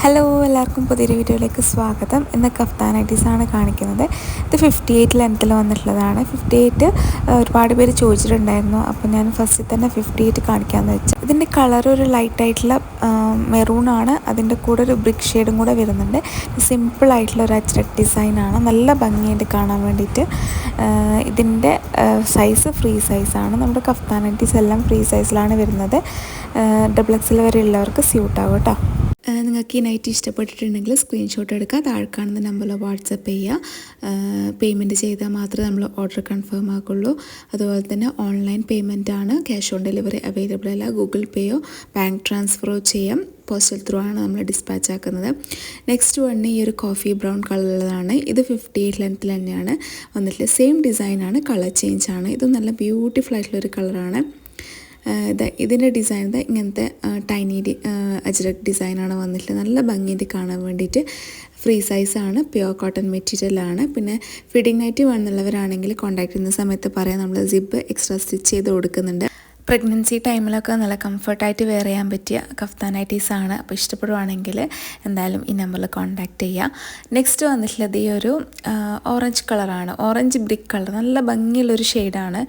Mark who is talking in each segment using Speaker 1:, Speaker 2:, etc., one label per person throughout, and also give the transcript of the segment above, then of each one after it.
Speaker 1: Hello, എല്ലാവർക്കും പുതിയൊരു വീഡിയോയിലേക്ക് സ്വാഗതം. ഇന്ന് കഫ്താൻ നൈറ്റീസാണ് കാണിക്കുന്നത്. ഇത് 58 ലെങ്ത്തിൽ വന്നിട്ടുള്ളതാണ്. 58 ഒരുപാട് പേര് ചോദിച്ചിട്ടുണ്ടായിരുന്നു. അപ്പോൾ ഞാൻ ഫസ്റ്റിൽ തന്നെ 58 കാണിക്കാമെന്ന് വെച്ചു. ഇതിൻ്റെ കളർ ഒരു ലൈറ്റായിട്ടുള്ള മെറൂണാണ്. അതിൻ്റെ കൂടെ ഒരു ബ്രിക്ക് ഷെയ്ഡും കൂടെ വരുന്നുണ്ട്. സിമ്പിളായിട്ടുള്ള ഒരു അജ്രക് ഡിസൈനാണ്. നല്ല ഭംഗിയായിട്ട് കാണാൻ വേണ്ടിയിട്ട്. ഇതിൻ്റെ സൈസ് ഫ്രീ സൈസാണ്. നമ്മുടെ കഫ്താൻ നൈറ്റീസ് എല്ലാം ഫ്രീ സൈസിലാണ് വരുന്നത്. XXL വരെ ഉള്ളവർക്ക് സ്യൂട്ടാവും കേട്ടോ. നിങ്ങൾക്ക് ഈ നൈറ്റി ഇഷ്ടപ്പെട്ടിട്ടുണ്ടെങ്കിൽ സ്ക്രീൻഷോട്ട് എടുക്കുക, താഴെ കാണുന്ന നമ്പറിൽ വാട്സപ്പ് ചെയ്യുക. പേയ്മെൻറ്റ് ചെയ്താൽ മാത്രമേ നമ്മൾ ഓർഡർ കൺഫേം ആക്കുള്ളൂ. അതുപോലെ തന്നെ ഓൺലൈൻ പേയ്മെൻ്റ് ആണ്, ക്യാഷ് ഓൺ ഡെലിവറി അവൈലബിൾ അല്ല. ഗൂഗിൾ പേയോ ബാങ്ക് ട്രാൻസ്ഫറോ ചെയ്യാം. പോസ്റ്റൽ ത്രൂ ആണ് നമ്മൾ ഡിസ്പാച്ച് ആക്കുന്നത്. നെക്സ്റ്റ് വൺ ഈ ഒരു കോഫി ബ്രൗൺ കളറുള്ളതാണ്. ഇത് 58 ലെങ്ത്തിൽ തന്നെയാണ് വന്നിട്ടുള്ളത്. സെയിം ഡിസൈനാണ്, കളർ ചേഞ്ച് ആണ്. ഇത് നല്ല ബ്യൂട്ടിഫുൾ ആയിട്ടുള്ളൊരു കളറാണ്. ഇതിൻ്റെ ഡിസൈൻ ഇങ്ങനത്തെ ടൈനി അജ്രക് ഡിസൈനാണ് വന്നിട്ടുള്ളത്. നല്ല ഭംഗിയായിട്ട് കാണാൻ വേണ്ടിയിട്ട്. ഫ്രീ സൈസാണ്, പ്യുവർ കോട്ടൺ മെറ്റീരിയലാണ്. പിന്നെ ഫിഡിങ് നൈറ്റി വേണമെന്നുള്ളവരാണെങ്കിൽ കോൺടാക്ട് ചെയ്യുന്ന സമയത്ത് പറയാം, നമ്മൾ സിബ് എക്സ്ട്രാ സ്റ്റിച്ച് ചെയ്ത് കൊടുക്കുന്നുണ്ട്. പ്രഗ്നൻസി ടൈമിലൊക്കെ നല്ല കംഫർട്ടായിട്ട് വെയർ ചെയ്യാൻ പറ്റിയ കഫ്താൻ നൈറ്റീസാണ്. അപ്പോൾ ഇഷ്ടപ്പെടുവാണെങ്കിൽ എന്തായാലും ഈ നമ്പറിൽ കോൺടാക്റ്റ് ചെയ്യുക. നെക്സ്റ്റ് വന്നിട്ടുള്ളത് ഈ ഒരു ഓറഞ്ച് കളറാണ്. ഓറഞ്ച് ബ്രിക്ക് കളർ, നല്ല ഭംഗിയുള്ളൊരു ഷെയ്ഡാണ്.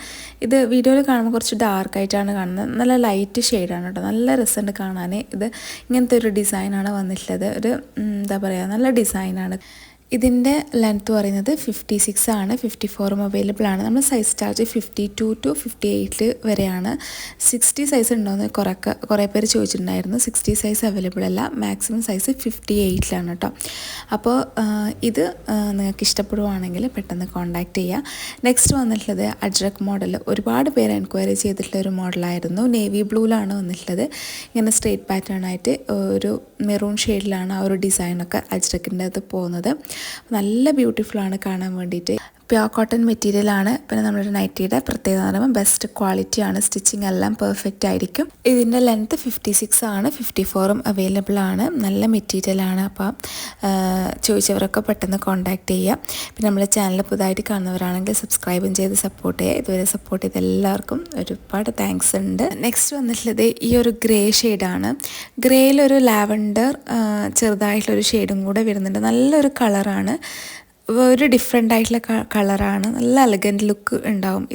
Speaker 1: ഇത് വീഡിയോയിൽ കാണുമ്പോൾ കുറച്ച് ഡാർക്കായിട്ടാണ് കാണുന്നത്. നല്ല ലൈറ്റ് ഷെയ്ഡാണ് കേട്ടോ. നല്ല രസമുണ്ട് കാണാൻ. ഇത് ഇങ്ങനത്തെ ഒരു ഡിസൈനാണ് വന്നിട്ടുള്ളത്. ഒരു എന്താ പറയുക, നല്ല ഡിസൈനാണ്. ഇതിൻ്റെ ലെങ്ത്ത് പറയുന്നത് 56 ആണ്. 54 അവൈലബിൾ ആണ്. നമ്മൾ സൈസ് ചാർജ് 52 to 58 വരെയാണ്. 60 സൈസ് ഉണ്ടോയെന്ന് കുറേ പേര് ചോദിച്ചിട്ടുണ്ടായിരുന്നു. 60 സൈസ് അവൈലബിൾ അല്ല. മാക്സിമം സൈസ് 58 കേട്ടോ. അപ്പോൾ ഇത് നിങ്ങൾക്ക് ഇഷ്ടപ്പെടുവാണെങ്കിൽ പെട്ടെന്ന് കോൺടാക്റ്റ് ചെയ്യുക. നെക്സ്റ്റ് വന്നിട്ടുള്ളത് അജ്രക് മോഡൽ. ഒരുപാട് പേര് എൻക്വയറി ചെയ്തിട്ടുള്ള ഒരു മോഡലായിരുന്നു. നേവി ബ്ലൂവിലാണ് വന്നിട്ടുള്ളത്. ഇങ്ങനെ സ്ട്രേറ്റ് പാറ്റേൺ ആയിട്ട് ഒരു മെറൂൺ ഷെയ്ഡിലാണ് ആ ഒരു ഡിസൈനൊക്കെ അജ്രക്കിൻ്റെ അത് പോകുന്നത്. നല്ല ബ്യൂട്ടിഫുള്ളാണ് കാണാൻ വേണ്ടിയിട്ട്. പ്യുവർ കോട്ടൺ മെറ്റീരിയലാണ്. പിന്നെ നമ്മുടെ നൈറ്റിയുടെ പ്രത്യേകത എന്ന് പറയുമ്പോൾ ബെസ്റ്റ് ക്വാളിറ്റിയാണ്. സ്റ്റിച്ചിങ് എല്ലാം പെർഫെക്റ്റ് ആയിരിക്കും. ഇതിൻ്റെ ലെങ്ത്ത് 56 ആണ്. 54 അവൈലബിൾ ആണ്. നല്ല മെറ്റീരിയലാണ്. അപ്പോൾ ചോദിച്ചവരൊക്കെ പെട്ടെന്ന് കോൺടാക്റ്റ് ചെയ്യുക. പിന്നെ നമ്മുടെ ചാനൽ പുതുതായിട്ട് കാണുന്നവരാണെങ്കിൽ സബ്സ്ക്രൈബും ചെയ്ത് സപ്പോർട്ട് ചെയ്യുക. ഇതുവരെ സപ്പോർട്ട് ചെയ്ത എല്ലാവർക്കും ഒരുപാട് താങ്ക്സ് ഉണ്ട്. നെക്സ്റ്റ് വന്നിട്ടുള്ളത് ഈ ഒരു ഗ്രേ ഷെയ്ഡാണ്. ഗ്രേയിലൊരു ലാവൻഡർ ചെറുതായിട്ടുള്ളൊരു ഷെയ്ഡും കൂടെ വരുന്നുണ്ട്. നല്ലൊരു കളറാണ്. ഒരു ഡിഫറെൻ്റ് ആയിട്ടുള്ള കളറാണ്. നല്ല എലഗൻറ്റ് ലുക്ക് ഉണ്ടാവും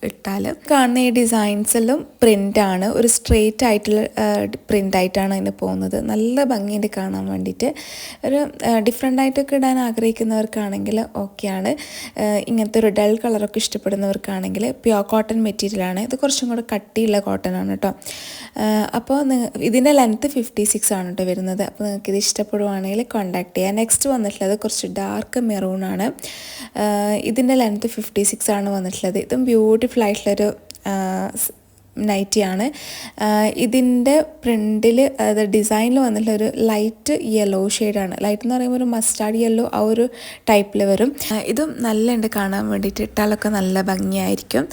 Speaker 1: ഇട്ടാൽ. കാണുന്ന ഈ ഡിസൈൻസെല്ലാം പ്രിൻ്റാണ്. ഒരു സ്ട്രെയിറ്റ് ആയിട്ടുള്ള പ്രിൻ്റായിട്ടാണ് അതിന് പോകുന്നത്. നല്ല ഭംഗിയുണ്ട് കാണാൻ വേണ്ടിയിട്ട്. ഒരു ഡിഫറെൻ്റ് ആയിട്ടൊക്കെ ഇടാൻ ആഗ്രഹിക്കുന്നവർക്കാണെങ്കിൽ ഓക്കെയാണ്. ഇങ്ങനത്തെ ഒരു ഡൾ കളറൊക്കെ ഇഷ്ടപ്പെടുന്നവർക്കാണെങ്കിൽ പ്യുവർ കോട്ടൺ മെറ്റീരിയലാണ്. ഇത് കുറച്ചും കൂടെ കട്ടിയുള്ള കോട്ടൺ ആണ് കേട്ടോ. അപ്പോൾ ഇതിൻ്റെ ലെങ്ത്ത് 56 ആണ് കേട്ടോ വരുന്നത്. അപ്പോൾ നിങ്ങൾക്ക് ഇത് ഇഷ്ടപ്പെടുവാണെങ്കിൽ കോൺടാക്ട് ചെയ്യുക. നെക്സ്റ്റ് വന്നിട്ടുള്ളത് കുറച്ച് ഡാർക്ക് മെറൂണാണ്. ഇതിൻ്റെ ലെങ്ത്ത് 56 ആണ് വന്നിട്ടുള്ളത്. ഇതും ബ്യൂട്ടിഫുൾ ആയിട്ടുള്ളൊരു നൈറ്റിയാണ്. ഇതിൻ്റെ പ്രിൻറ്റിൽ അതായത് ഡിസൈനിൽ വന്നിട്ടുള്ളൊരു ലൈറ്റ് യെല്ലോ ഷെയ്ഡാണ്. ലൈറ്റ് എന്ന് പറയുമ്പോൾ ഒരു മസ്റ്റാർഡ് യെല്ലോ ആ ഒരു ടൈപ്പിൽ വരും. ഇതും നല്ല ഉണ്ട് കാണാൻ വേണ്ടിയിട്ട്. ഇട്ടാലൊക്കെ നല്ല ഭംഗിയായിരിക്കും.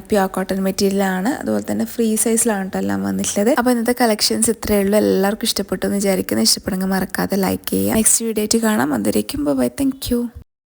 Speaker 1: പ്യുവർ കോട്ടൺ മെറ്റീരിയലാണ്. അതുപോലെ തന്നെ ഫ്രീ സൈസിലാണ് കേട്ടോ എല്ലാം വന്നിട്ടുള്ളത്. അപ്പോൾ ഇന്നത്തെ കളക്ഷൻസ് ഇത്രയേ ഉള്ളൂ. എല്ലാവർക്കും ഇഷ്ടപ്പെട്ടു എന്ന് വിചാരിക്കുന്നു. ഇഷ്ടപ്പെടുമെങ്കിൽ മറക്കാതെ ലൈക്ക് ചെയ്യുക. നെക്സ്റ്റ് വീഡിയോ ആയിട്ട് കാണാം. അതുവരേക്കും ബൈ. Thank you.